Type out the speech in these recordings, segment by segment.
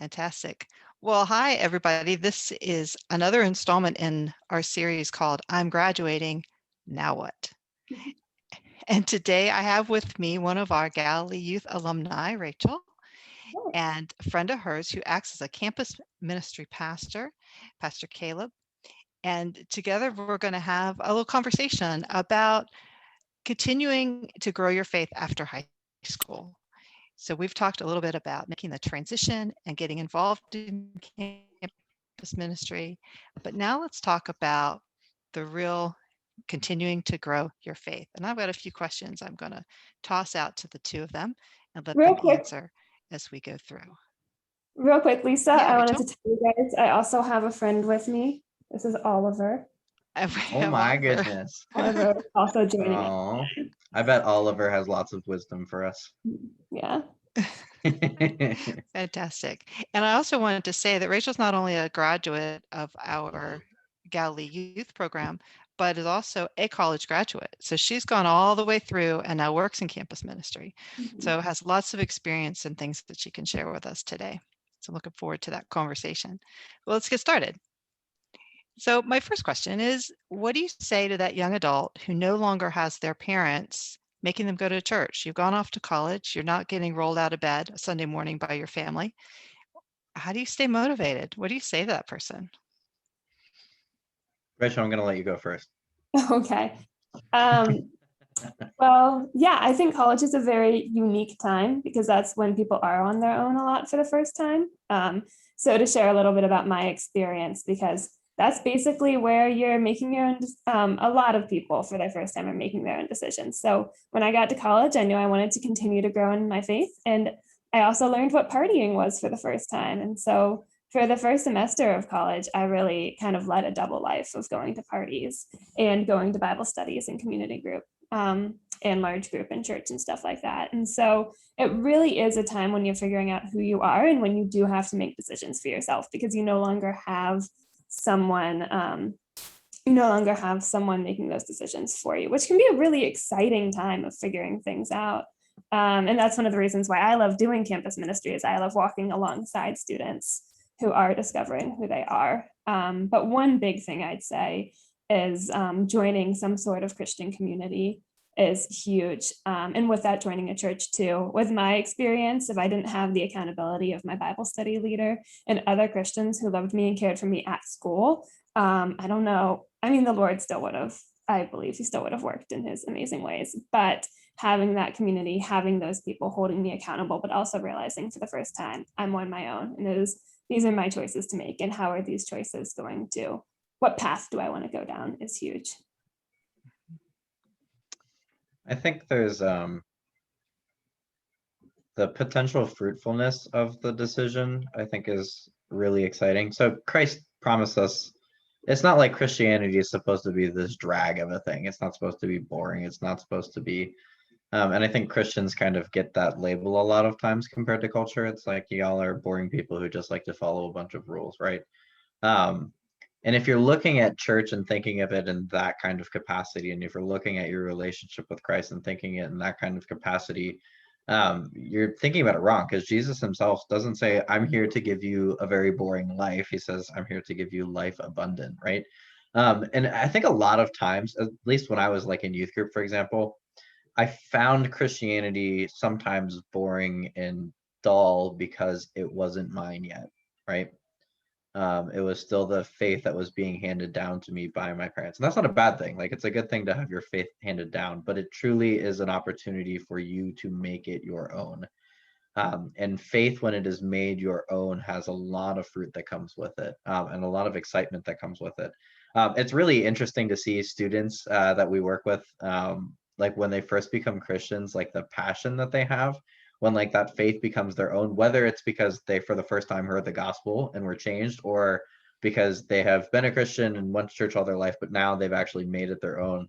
Fantastic. Well, hi, everybody. This is another installment in our series called I'm Graduating, Now What? And today I have with me one of our Galilee Youth alumni, Rachel, and a friend of hers who acts as a campus ministry pastor, Pastor Caleb. And together we're going to have a little conversation about continuing to grow your faith after high school. So we've talked a little bit about making the transition and getting involved in campus ministry, but now let's talk about the real continuing to grow your faith. And I've got a few questions I'm going to toss out to the two of them and let Real them quick, answer as we go through. Lisa, Yeah, I wanted Rachel? to tell you guys, I also have a friend with me. This is Oliver. Oh my goodness. Oliver also joining us. Oh, I bet Oliver has lots of wisdom for us. Yeah. Fantastic. And I also wanted to say that Rachel's not only a graduate of our Galilee Youth program, but is also a college graduate. So she's gone all the way through and now works in campus ministry. So has lots of experience and things that she can share with us today. So I'm looking forward to that conversation. Well, let's get started. So my first question is, what do you say to that young adult who no longer has their parents making them go to church? You've gone off to college, you're not getting rolled out of bed a Sunday morning by your family. How do you stay motivated? What do you say to that person? Rachel, I'm going to let you go first. Okay. Well, yeah, I think college is a very unique time because that's when people are on their own a lot for the first time. So to share a little bit about my experience, because that's basically where you're making your own, a lot of people for their first time are making their own decisions. So when I got to college, I knew I wanted to continue to grow in my faith. And I also learned what partying was for the first time. And so for the first semester of college, I really kind of led a double life of going to parties and going to Bible studies and community group. And large group in church and stuff like that. And so it really is a time when you're figuring out who you are and when you do have to make decisions for yourself because you no longer have someone making those decisions for you, which can be a really exciting time of figuring things out. And that's one of the reasons why I love doing campus ministry is I love walking alongside students who are discovering who they are. But one big thing I'd say is joining some sort of Christian community is huge. And with that, joining a church too. With my experience, if I didn't have the accountability of my Bible study leader and other Christians who loved me and cared for me at school, I don't know. I mean, the Lord still would have, I believe he still would have worked in his amazing ways. But having that community, having those people holding me accountable, but also realizing for the first time, I'm on my own. And these are my choices to make. And how are these choices going to, what path do I want to go down is huge. I think there's the potential fruitfulness of the decision, I think is really exciting. So Christ promised us, it's not like Christianity is supposed to be this drag of a thing. It's not supposed to be boring. It's not supposed to be, and I think Christians kind of get that label a lot of times compared to culture. It's like y'all are boring people who just like to follow a bunch of rules, right? And if you're looking at church and thinking of it in that kind of capacity, and if you're looking at your relationship with Christ and thinking it in that kind of capacity, you're thinking about it wrong because Jesus himself doesn't say, I'm here to give you a very boring life. He says, I'm here to give you life abundant, right? And I think a lot of times, at least when I was like in youth group, for example, I found Christianity sometimes boring and dull because it wasn't mine yet, right? It was still the faith that was being handed down to me by my parents. And that's not a bad thing. Like, it's a good thing to have your faith handed down, but it truly is an opportunity for you to make it your own. And faith, when it is made your own, has a lot of fruit that comes with it, and a lot of excitement that comes with it. It's really interesting to see students that we work with, like when they first become Christians, like the passion that they have when like that faith becomes their own, whether it's because they for the first time heard the gospel and were changed, or because they have been a Christian and went to church all their life, but now they've actually made it their own.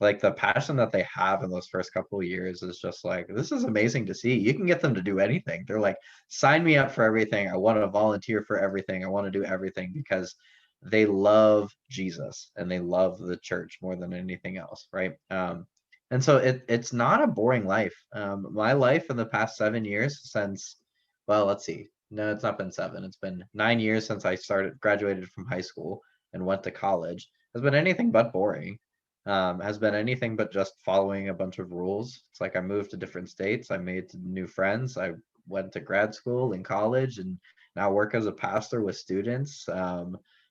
Like the passion that they have in those first couple of years is just like, this is amazing to see. You can get them to do anything. They're like, sign me up for everything. I want to volunteer for everything. I want to do everything because they love Jesus and they love the church more than anything else, right? And so it's not a boring life. My life in the past 7 years since, well, let's see, No, it's not been 7. It's been 9 years since I graduated from high school and went to college. Has been anything but boring. Has been anything but just following a bunch of rules. It's like I moved to different states. I made new friends. I went to grad school and college and now work as a pastor with students.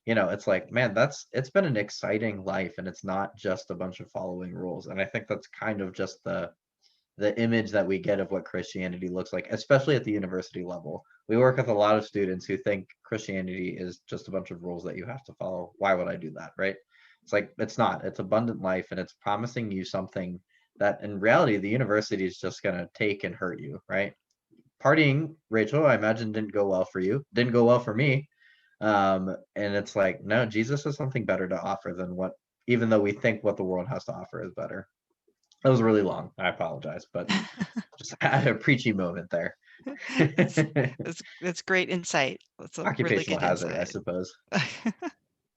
It's like, man, it's been an exciting life, and it's not just a bunch of following rules. And I think that's kind of just the image that we get of what Christianity looks like, especially at the university level. We work with a lot of students who think Christianity is just a bunch of rules that you have to follow. Why would I do that, right? It's like, it's not. It's abundant life, and it's promising you something that in reality the university is just going to take and hurt you, right? Partying, Rachel, I imagine didn't go well for you. Didn't go well for me. And it's like, no, Jesus has something better to offer than even though we think what the world has to offer is better. That was really long. I apologize, but just had a preachy moment there. That's great insight. That's a really Occupational good hazard, I insight. suppose.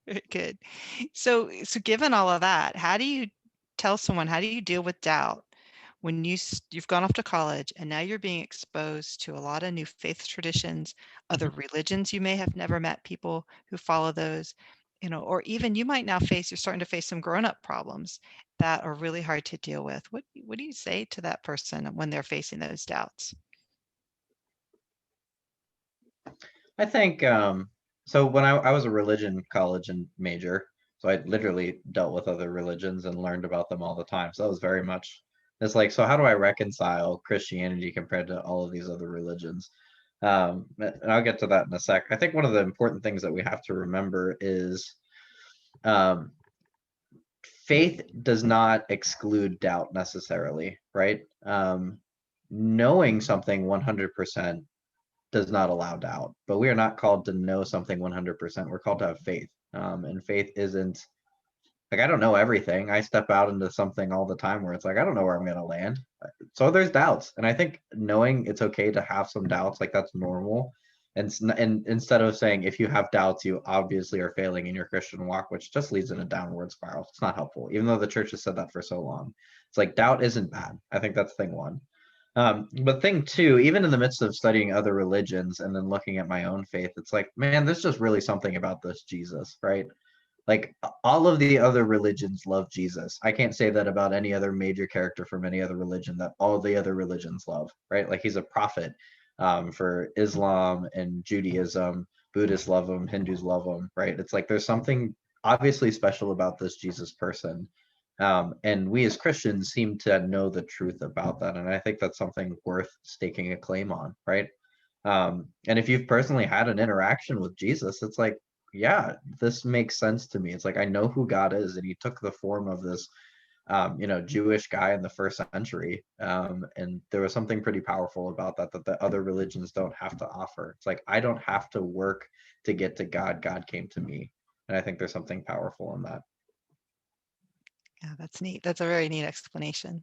Very good. So given all of that, how do you tell someone, how do you deal with doubt when you've gone off to college and now you're being exposed to a lot of new faith traditions, other religions? You may have never met people who follow those, or even you might now you're starting to face some grown-up problems that are really hard to deal with. What do you say to that person when they're facing those doubts? I think so when I was a religion college and major, so I literally dealt with other religions and learned about them all the time. So that was very much, it's like, so how do I reconcile Christianity compared to all of these other religions? And I'll get to that in a sec. I think one of the important things that we have to remember is faith does not exclude doubt necessarily, right? Knowing something 100% does not allow doubt, but we are not called to know something 100%. We're called to have faith. And faith isn't like, I don't know everything. I step out into something all the time where it's like, I don't know where I'm going to land. So there's doubts. And I think knowing it's okay to have some doubts, like that's normal. And instead of saying, if you have doubts, you obviously are failing in your Christian walk, which just leads in a downward spiral. It's not helpful, even though the church has said that for so long. It's like, doubt isn't bad. I think that's thing one. But thing two, even in the midst of studying other religions and then looking at my own faith, it's like, man, there's just really something about this Jesus, right? Like all of the other religions love Jesus. I can't say that about any other major character from any other religion that all the other religions love, right? Like he's a prophet for Islam and Judaism. Buddhists love him, Hindus love him, right? It's like there's something obviously special about this Jesus person. And we as Christians seem to know the truth about that. And I think that's something worth staking a claim on, right? And if you've personally had an interaction with Jesus, it's like, yeah, this makes sense to me. It's like, I know who God is, and he took the form of this, Jewish guy in the first century. And there was something pretty powerful about that the other religions don't have to offer. It's like, I don't have to work to get to God. God came to me. And I think there's something powerful in that. Yeah, that's neat. That's a very neat explanation.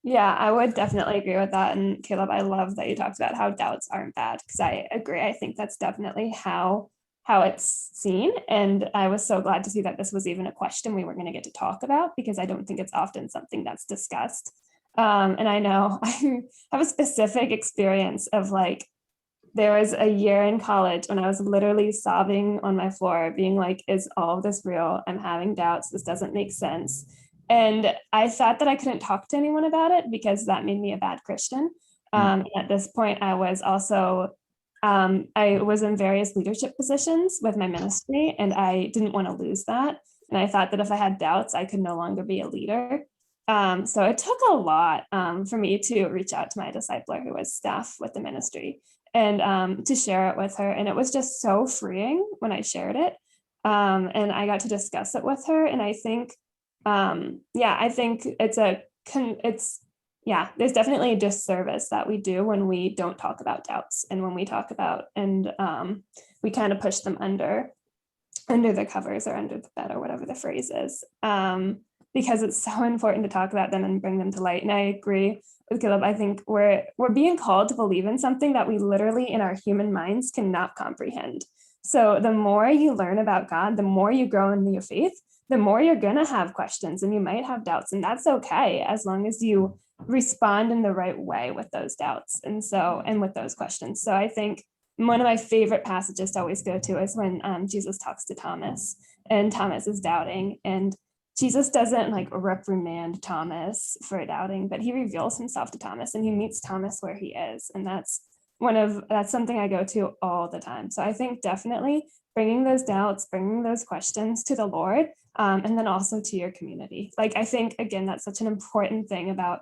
Yeah, I would definitely agree with that. And Caleb, I love that you talked about how doubts aren't bad, because I agree. I think that's definitely how it's seen. And I was so glad to see that this was even a question we were going to get to talk about, because I don't think it's often something that's discussed. And I know I have a specific experience of like, there was a year in college when I was literally sobbing on my floor, being like, is all of this real? I'm having doubts. This doesn't make sense. And I thought that I couldn't talk to anyone about it because that made me a bad Christian. At this point, I was also, I was in various leadership positions with my ministry, and I didn't want to lose that. And I thought that if I had doubts, I could no longer be a leader. So it took a lot for me to reach out to my discipler, who was staff with the ministry, and to share it with her. And it was just so freeing when I shared it. And I got to discuss it with her. And I think, I think there's definitely a disservice that we do when we don't talk about doubts, and when we talk about, and we kind of push them under the covers or under the bed or whatever the phrase is, because it's so important to talk about them and bring them to light. And I agree with Caleb. I think we're being called to believe in something that we literally in our human minds cannot comprehend. So the more you learn about God, the more you grow in your faith, the more you're going to have questions and you might have doubts, and that's okay, as long as you respond in the right way with those doubts and with those questions. So I think one of my favorite passages to always go to is when Jesus talks to Thomas, and Thomas is doubting, and Jesus doesn't like reprimand Thomas for doubting, but he reveals himself to Thomas, and he meets Thomas where he is. And that's something I go to all the time. So I think definitely bringing those doubts, bringing those questions to the Lord, and then also to your community. Like, I think, again, that's such an important thing about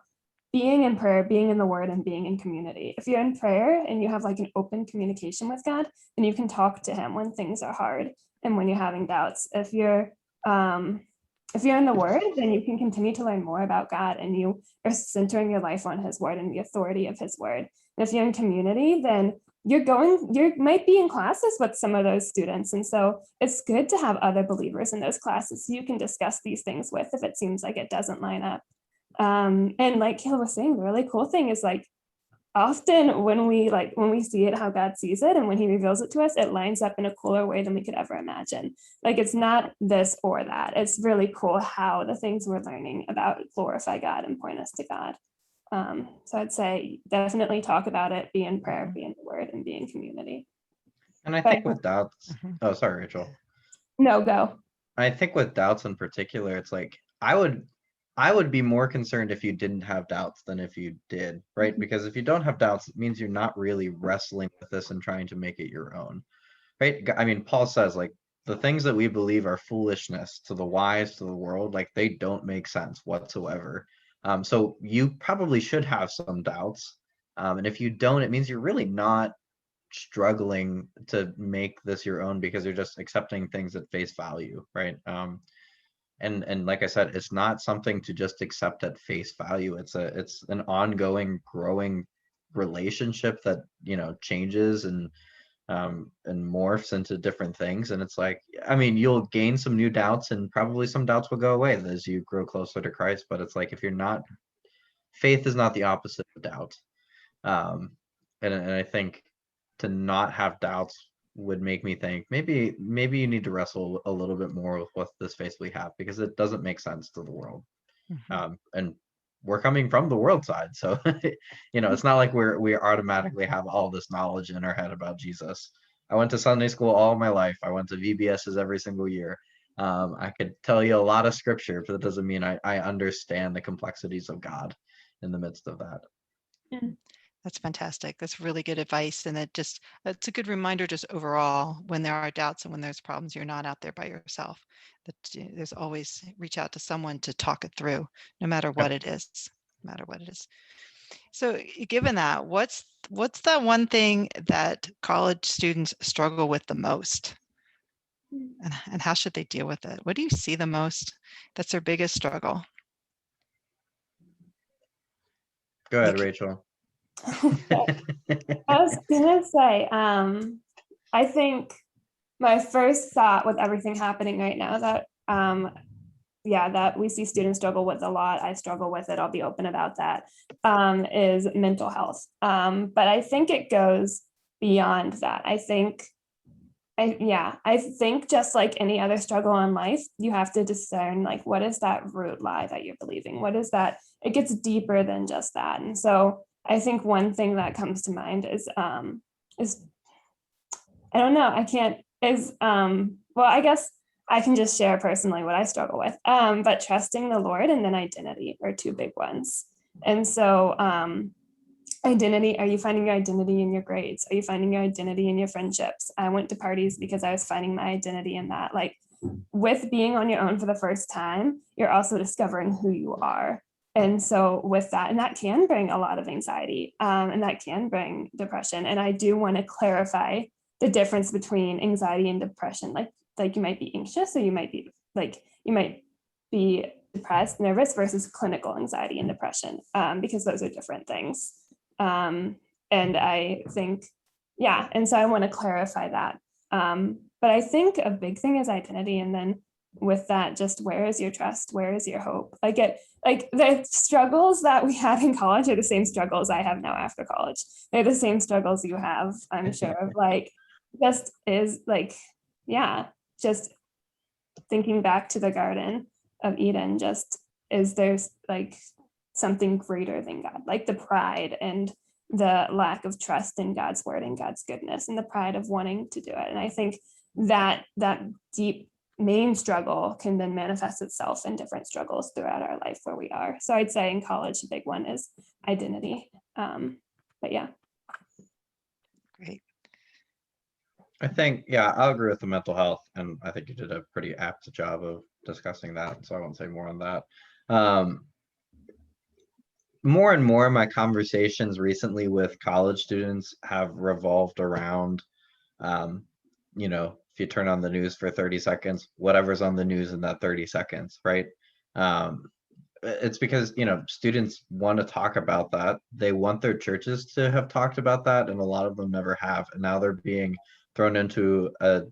being in prayer, being in the word, and being in community. If you're in prayer and you have like an open communication with God, then you can talk to him when things are hard and when you're having doubts. If you're in the word, then you can continue to learn more about God, and you are centering your life on his word and the authority of his word. And if you're in community, then you might be in classes with some of those students. And so it's good to have other believers in those classes so you can discuss these things with if it seems like it doesn't line up. And like Caleb was saying, the really cool thing is like often when we see it how God sees it, and when he reveals it to us, it lines up in a cooler way than we could ever imagine. Like, it's not this or that. It's really cool how the things we're learning about glorify God and point us to God. So I'd say definitely talk about it, be in prayer, be in the word, and be in community. And I think with doubts, oh, sorry, Rachel. No, go. I think with doubts in particular, it's like, I would be more concerned if you didn't have doubts than if you did, right? Because if you don't have doubts, it means you're not really wrestling with this and trying to make it your own, right? I mean, Paul says, like, the things that we believe are foolishness to the wise, to the world, like, they don't make sense whatsoever. So you probably should have some doubts. And if you don't, it means you're really not struggling to make this your own, because you're just accepting things at face value, right? And like I said, it's not something to just accept at face value. It's an ongoing, growing relationship that, changes and morphs into different things. And it's like, I mean, you'll gain some new doubts, and probably some doubts will go away as you grow closer to Christ. But it's like, if you're not, faith is not the opposite of doubt. And I think to not have doubts would make me think maybe you need to wrestle a little bit more with what this faith we have, because it doesn't make sense to the world. And we're coming from the world side, so it's not like we automatically have all this knowledge in our head about Jesus. I went to Sunday school all my life. I went to VBSs every single year. I could tell you a lot of scripture, but that doesn't mean I understand the complexities of God in the midst of that. That's fantastic. That's really good advice. And it's a good reminder just overall, when there are doubts and when there's problems, you're not out there by yourself. That there's always reach out to someone to talk it through, no matter what it is, no matter what it is. So given that, what's that one thing that college students struggle with the most? And how should they deal with it? What do you see the most that's their biggest struggle? Go ahead, Rachel. I was gonna say, I think my first thought with everything happening right now that that we see students struggle with a lot, I struggle with it, I'll be open about that, is mental health. But I think it goes beyond that. I think just like any other struggle in life, you have to discern, like, what is that root lie that you're believing? What is that? It gets deeper than just that. And so I think one thing that comes to mind is I don't know, I guess I can just share personally what I struggle with. But trusting the Lord and then identity are two big ones. And so identity, are you finding your identity in your grades? Are you finding your identity in your friendships? I went to parties because I was finding my identity in that. Like, with being on your own for the first time, you're also discovering who you are. And so with that, and that can bring a lot of anxiety, and that can bring depression. And I do want to clarify the difference between anxiety and depression. Like you might be anxious, or you might be depressed, nervous, versus clinical anxiety and depression, because those are different things. And I think, and so I want to clarify that. But I think a big thing is identity. And then with that, just where is your trust? Where is your hope? Like the struggles that we had in college are the same struggles I have now after college. They're the same struggles you have, I'm sure, of just thinking back to the Garden of Eden, there's like something greater than God, like the pride and the lack of trust in God's word and God's goodness and the pride of wanting to do it. And I think that deep main struggle can then manifest itself in different struggles throughout our life where we are. So I'd say in college, the big one is identity. But yeah. Great. I think, yeah, I'll agree with the mental health, and I think you did a pretty apt job of discussing that, so I won't say more on that. More and more, my conversations recently with college students have revolved around, if you turn on the news for 30 seconds, whatever's on the news in that 30 seconds, right? It's because, students want to talk about that. They want their churches to have talked about that, and a lot of them never have. And now they're being thrown into a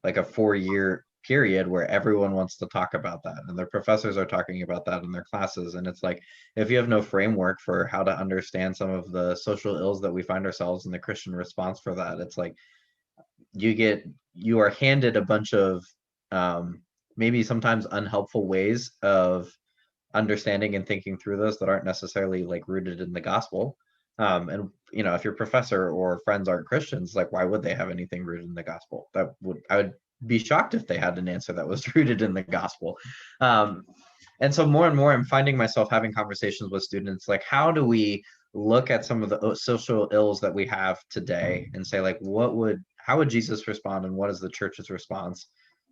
4-year period where everyone wants to talk about that, and their professors are talking about that in their classes. And it's like, if you have no framework for how to understand some of the social ills that we find ourselves in, the Christian response for that, it's like you are handed a bunch of maybe sometimes unhelpful ways of understanding and thinking through those that aren't necessarily rooted in the gospel. And if your professor or friends aren't Christians, why would they have anything rooted in the gospel? I would be shocked if they had an answer that was rooted in the gospel. And so more and more, I'm finding myself having conversations with students, how do we look at some of the social ills that we have today and say, how would Jesus respond, and what is the church's response?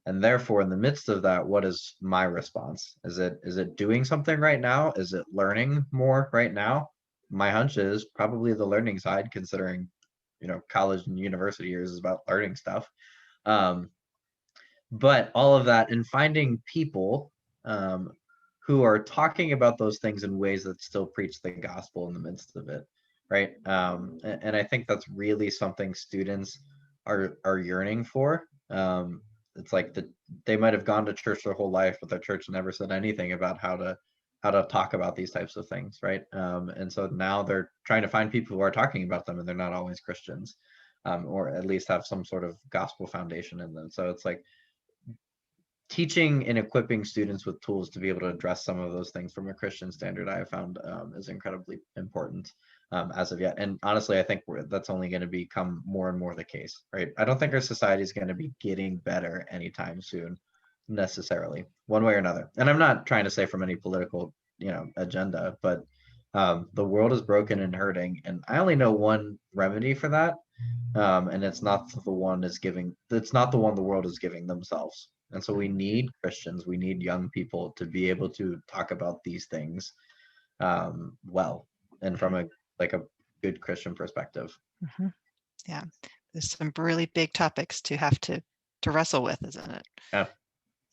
And therefore, in the midst of that, what is my response? Is it doing something right now? Is it learning more right now? My hunch is probably the learning side, considering, college and university years is about learning stuff. But all of that, and finding people who are talking about those things in ways that still preach the gospel in the midst of it, right? And I think that's really something students are yearning for. It's like they might have gone to church their whole life, but their church never said anything about how to talk about these types of things, right? And so now they're trying to find people who are talking about them, and they're not always Christians, or at least have some sort of gospel foundation in them. So it's like teaching and equipping students with tools to be able to address some of those things from a Christian standard, I have found is incredibly important as of yet. And honestly, I think that's only going to become more and more the case, right? I don't think our society is going to be getting better anytime soon, necessarily, one way or another. And I'm not trying to say from any political, agenda, but the world is broken and hurting, and I only know one remedy for that, and it's not the one the world is giving themselves. And so we need Christians, we need young people to be able to talk about these things well, and from a good Christian perspective. Mm-hmm. Yeah, there's some really big topics to have to wrestle with, isn't it? Yeah.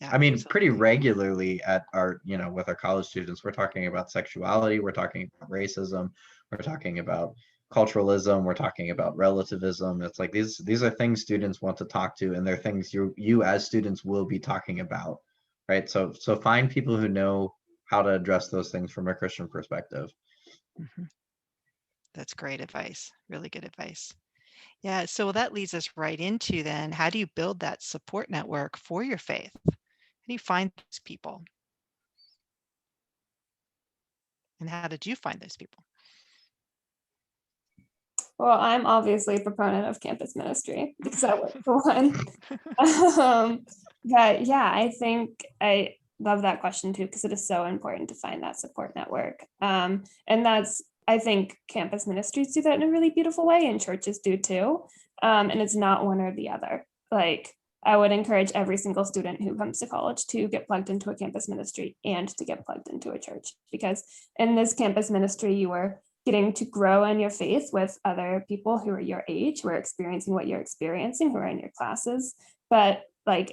Yeah, I mean, absolutely. pretty regularly at our, with our college students, we're talking about sexuality, we're talking about racism, we're talking about culturalism, we're talking about relativism. It's like these are things students want to talk to, and they're things you as students will be talking about, right? So find people who know how to address those things from a Christian perspective. Mm-hmm. That's great advice. Really good advice. Yeah. So that leads us right into then, how do you build that support network for your faith? How do you find these people? And how did you find those people? Well, I'm obviously a proponent of campus ministry because I work for one. But yeah, I think I love that question too, because it is so important to find that support network. And I think campus ministries do that in a really beautiful way, and churches do too. And it's not one or the other. I would encourage every single student who comes to college to get plugged into a campus ministry and to get plugged into a church, because in this campus ministry, you are getting to grow in your faith with other people who are your age, who are experiencing what you're experiencing, who are in your classes. But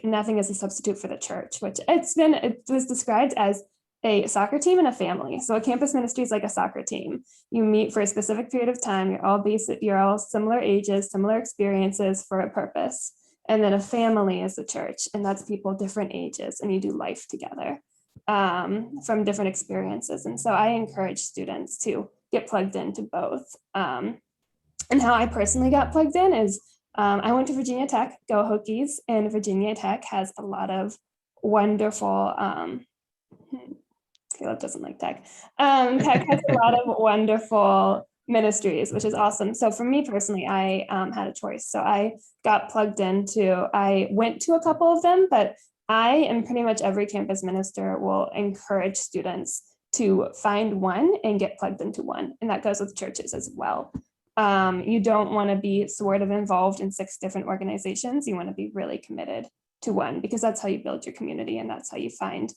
nothing is a substitute for the church, which it was described as a soccer team and a family. So a campus ministry is like a soccer team. You meet for a specific period of time. You're all similar ages, similar experiences for a purpose. And then a family is the church, and that's people different ages, and you do life together from different experiences. And so I encourage students to get plugged into both. And how I personally got plugged in is I went to Virginia Tech, go Hokies, and Virginia Tech has a lot of wonderful Caleb doesn't like tech. Tech has a lot of wonderful ministries, which is awesome. So for me personally, I had a choice. So I got plugged into, I went to a couple of them, but I and pretty much every campus minister will encourage students to find one and get plugged into one. And that goes with churches as well. You don't want to be sort of involved in 6 different organizations. You want to be really committed to one, because that's how you build your community and that's how you find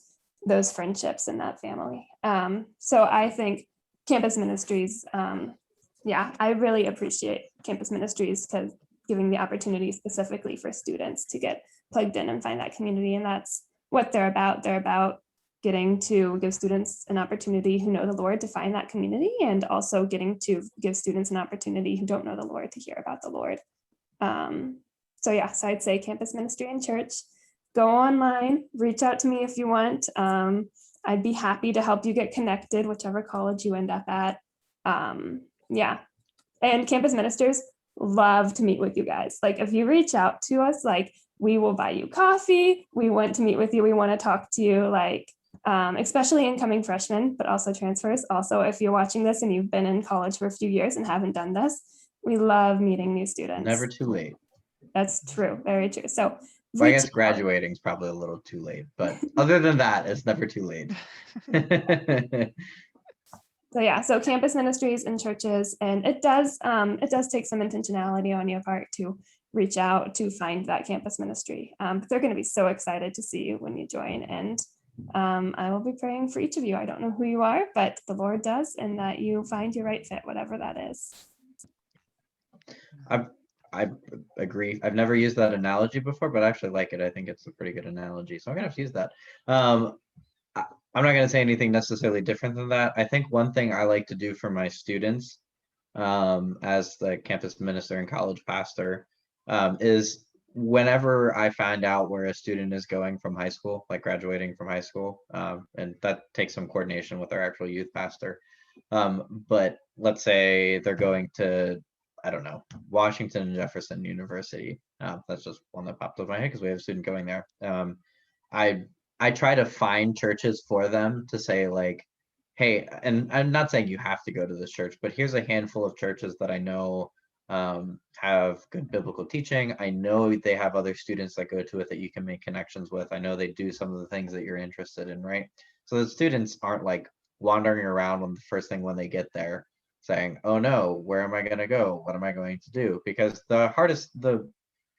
those friendships in that family. So I think campus ministries, I really appreciate campus ministries because giving the opportunity specifically for students to get plugged in and find that community. And that's what they're about. They're about getting to give students an opportunity who know the Lord to find that community, and also getting to give students an opportunity who don't know the Lord to hear about the Lord. So I'd say campus ministry and church. Go online, reach out to me if you want. I'd be happy to help you get connected, whichever college you end up at. And campus ministers love to meet with you guys. Like, if you reach out to us, like, we will buy you coffee. We want to meet with you. We want to talk to you, like, especially incoming freshmen, but also transfers. Also, if you're watching this and you've been in college for a few years and haven't done this, we love meeting new students. Never too late. That's true. Very true. So I guess graduating is probably a little too late, but other than that, it's never too late. So campus ministries and churches, and it does take some intentionality on your part to reach out to find that campus ministry. But they're going to be so excited to see you when you join, and I will be praying for each of you. I don't know who you are, but the Lord does, and that you find your right fit, whatever that is. I agree. I've never used that analogy before, but I actually like it. I think it's a pretty good analogy. So I'm gonna have to use that. I'm not gonna say anything necessarily different than that. I think one thing I like to do for my students, as the campus minister and college pastor, is whenever I find out where a student is going from high school, like graduating from high school, and that takes some coordination with our actual youth pastor. But let's say they're going to, I don't know, Washington and Jefferson University. That's just one that popped up in my head because we have a student going there. I try to find churches for them to say, like, hey, and I'm not saying you have to go to this church, but here's a handful of churches that I know have good biblical teaching. I know they have other students that go to it that you can make connections with. I know they do some of the things that you're interested in, right? So the students aren't like wandering around when the first thing when they get there saying, oh no, where am I going to go? What am I going to do? Because the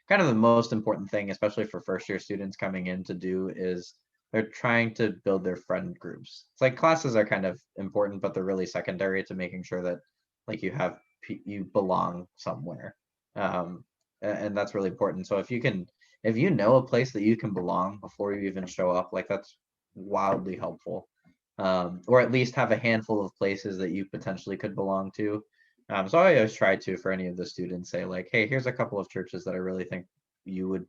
kind of the most important thing, especially for first year students coming in to do, is they're trying to build their friend groups. It's like classes are kind of important, but they're really secondary to making sure that like you belong somewhere. And that's really important. So if you know a place that you can belong before you even show up, like that's wildly helpful. Or at least have a handful of places that you potentially could belong to. So I always try to, for any of the students, say like, hey, here's a couple of churches that I really think you would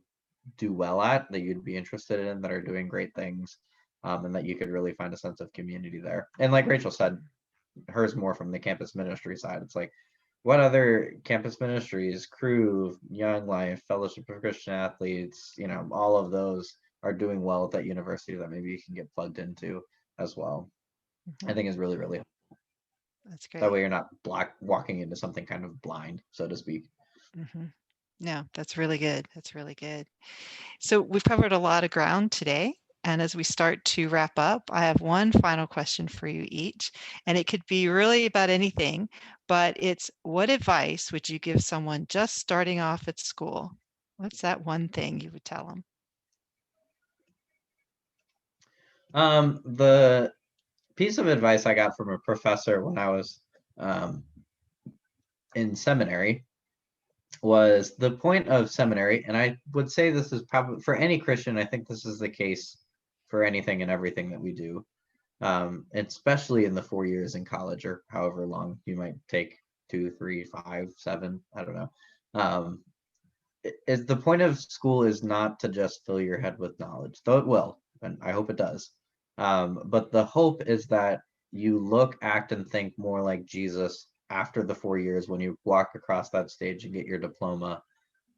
do well at, that you'd be interested in, that are doing great things, and that you could really find a sense of community there. And like Rachel said, hers more from the campus ministry side. It's like, what other campus ministries, Cru, Young Life, Fellowship of Christian Athletes, all of those are doing well at that university that maybe you can get plugged into as well. I think is really, really helpful. That's great. That way you're not walking into something kind of blind, so to speak. No, that's really good. That's really good. So we've covered a lot of ground today. And as we start to wrap up, I have one final question for you each. And it could be really about anything, but it's, what advice would you give someone just starting off at school? What's that one thing you would tell them? The piece of advice I got from a professor when I was in seminary was the point of seminary, and I would say this is probably for any Christian, I think this is the case for anything and everything that we do, especially in the 4 years in college, or however long you might take, 2, 3, 5, 7, I don't know. Is the point of school is not to just fill your head with knowledge, though it will, and I hope it does. But the hope is that you look, act, and think more like Jesus after the 4 years when you walk across that stage and get your diploma,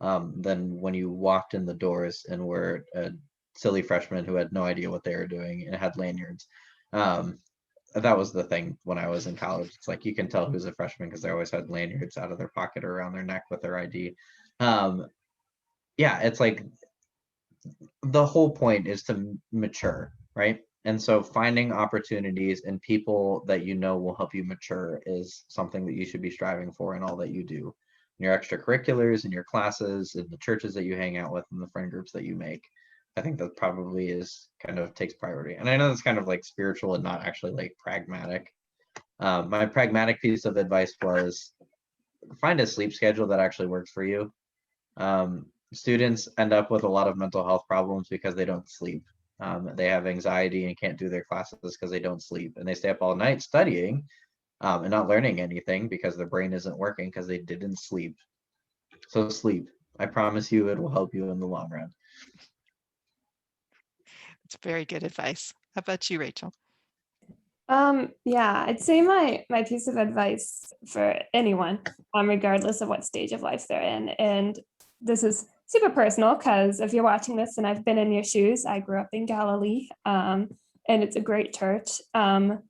than when you walked in the doors and were a silly freshman who had no idea what they were doing and had lanyards. That was the thing when I was in college. It's like you can tell who's a freshman because they always had lanyards out of their pocket or around their neck with their ID. Yeah, it's like the whole point is to mature, right? And so finding opportunities and people that you know will help you mature is something that you should be striving for in all that you do. In your extracurriculars, in your classes, in the churches that you hang out with, and the friend groups that you make. I think that probably is kind of takes priority. And I know that's kind of like spiritual and not actually like pragmatic. My pragmatic piece of advice was find a sleep schedule that actually works for you. Students end up with a lot of mental health problems because they don't sleep. They have anxiety and can't do their classes because they don't sleep, and they stay up all night studying and not learning anything because their brain isn't working because they didn't sleep. So sleep. I promise you it will help you in the long run. It's very good advice. How about you, Rachel? Yeah, I'd say my piece of advice for anyone, regardless of what stage of life they're in, and this is super personal because if you're watching this and I've been in your shoes, I grew up in Galilee, and it's a great church. And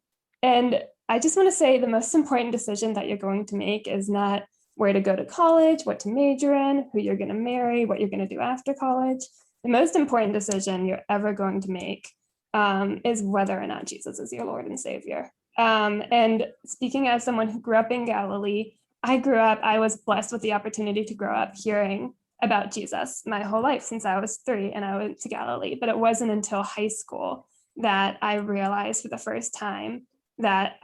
I just want to say the most important decision that you're going to make is not where to go to college, what to major in, who you're going to marry, what you're going to do after college. The most important decision you're ever going to make is whether or not Jesus is your Lord and Savior. And speaking as someone who grew up in Galilee, I was blessed with the opportunity to grow up hearing about Jesus my whole life since I was 3 and I went to Galilee. But it wasn't until high school that I realized for the first time that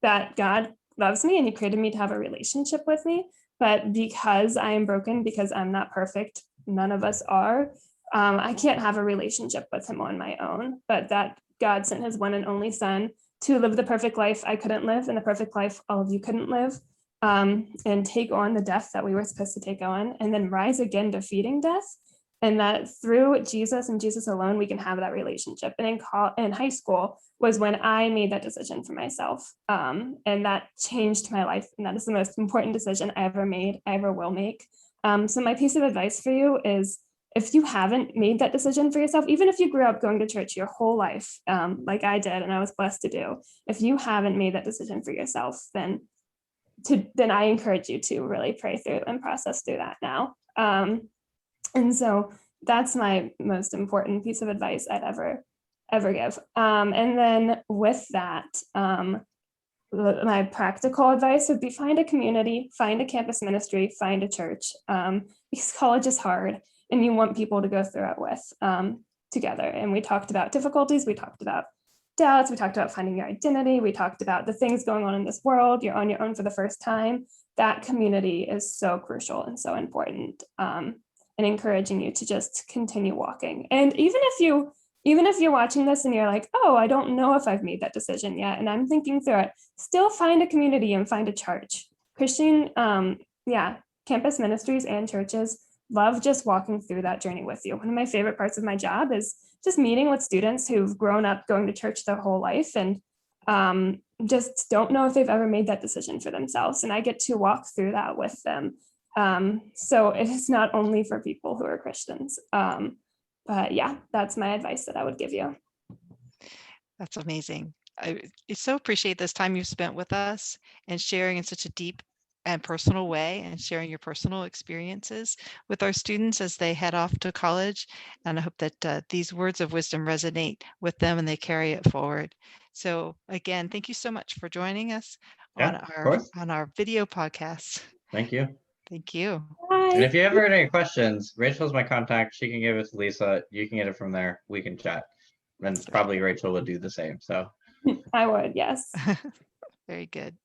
that God loves me and he created me to have a relationship with me. But because I am broken, because I'm not perfect, none of us are, I can't have a relationship with him on my own, but that God sent his one and only son to live the perfect life I couldn't live and the perfect life all of you couldn't live, and take on the death that we were supposed to take on and then rise again defeating death. And that through Jesus and Jesus alone, we can have that relationship. And in high school was when I made that decision for myself. And that changed my life. And that is the most important decision I ever made, I ever will make. So my piece of advice for you is, if you haven't made that decision for yourself, even if you grew up going to church your whole life, like I did, and I was blessed to do, if you haven't made that decision for yourself, then I encourage you to really pray through and process through that now. And so that's my most important piece of advice I'd ever give. And then with that, my practical advice would be find a community, find a campus ministry, find a church, because college is hard and you want people to go through it with together. And we talked about difficulties, we talked about doubts, we talked about finding your identity, we talked about the things going on in this world, you're on your own for the first time. That community is so crucial and so important, and encouraging you to just continue walking. And even if you're watching this and you're like, oh, I don't know if I've made that decision yet, and I'm thinking through it, still find a community and find a church. Christian, campus ministries and churches love just walking through that journey with you. One of my favorite parts of my job is just meeting with students who've grown up going to church their whole life and just don't know if they've ever made that decision for themselves. And I get to walk through that with them. So it is not only for people who are Christians. But yeah, that's my advice that I would give you. That's amazing. I so appreciate this time you've spent with us and sharing in such a deep and personal way and sharing your personal experiences with our students as they head off to college. And I hope that these words of wisdom resonate with them and they carry it forward. So again, thank you so much for joining us on our video podcast. Thank you. Thank you. Bye. And if you ever had any questions, Rachel's my contact. She can give it to Lisa. You can get it from there. We can chat. And probably Rachel would do the same. So I would, yes. Very good.